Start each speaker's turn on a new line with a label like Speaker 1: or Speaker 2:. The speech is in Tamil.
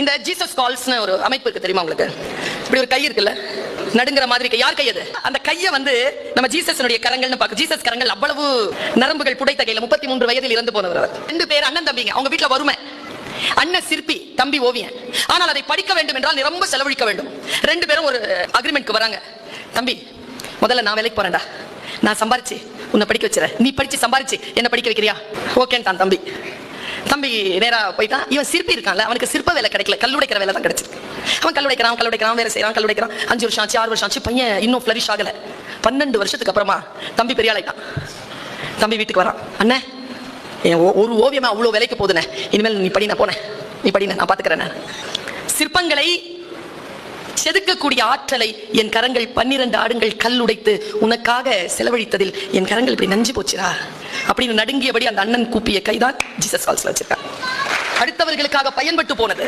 Speaker 1: இந்த ஜீசஸ் கால்ஸ்னு ஒரு அமைப்பு இருக்கு தெரியுமா உங்களுக்கு? இப்படி ஒரு கை இருக்குல்ல, நடுங்கிற மாதிரி கை. யார் கை அது? அந்த கையை வந்து நம்ம ஜீசஸ்னுடைய கரங்கள்னு பார்க்க. ஜீசஸ் கரங்கள் அவ்வளவு நரம்புகள் புடைத்த கையில. 33 வயதில் இறந்து போனவர் அவர். 2 பேர் அண்ணன் தம்பிங்க. அவங்க வீட்டுல வறுமை. அண்ணன் சிற்பி, தம்பி ஓவியன். ஆனால் அதை படிக்க வேண்டும் என்றால் ரொம்ப செலவழிக்க வேண்டும். 2 பேரும் ஒரு அக்ரிமெண்ட்க்கு வராங்க. தம்பி, முதல்ல நான் வேலைக்கு போறேன்டா, நான் சம்பாரிச்சு உன்னை படிக்க வச்சுறேன், நீ படிச்சு சம்பாரிச்சு என்ன படிக்க வைக்கிறியா? ஓகேன்னு தம்பி. தம்பி நேரா போயிட்டான். இவன் சிற்பி இருக்கான்ல, அவனுக்கு சிற்ப வேலை கிடைக்கல, கல்லுடைக்கிற வேலை தான் கிடைச்சிருக்கு. அவன் கல்லுடைக்கிறான், வேலை செய்யறான், கல்லுடைக்கிறான். 5 வருஷம் ஆச்சு, 6 வருஷம் ஆச்சு, பையன் இன்னும் ஃபிளரிஷ் ஆகல. 12 வருஷத்துக்கு அப்புறமா தம்பி பெரிய ஆளாயிட்டான். தம்பி வீட்டுக்கு வரான். அண்ணே, ஒரு ஓவியமா அவ்வளோ வேலைக்கு போதுனே, இனிமேல் நீ படி, நான் போனேன், நீ படி, நான் பாத்துக்கிறேன். சிற்பங்களை செதுக்கக்கூடிய ஆற்றலை என் கரங்கள் 12 ஆடுங்கள் கல் உடைத்து உனக்காக செலவழித்ததில் என் கரங்கள் இப்படி நஞ்சு போச்சுரா அப்படின்னு நடுங்கியபடி அந்த அண்ணன் கூப்பிய கைதான் ஜீசஸ் கால்ஸ்ல வச்சிருக்காங்க. அடுத்தவர்களுக்காக பயன்பட்டு போனது.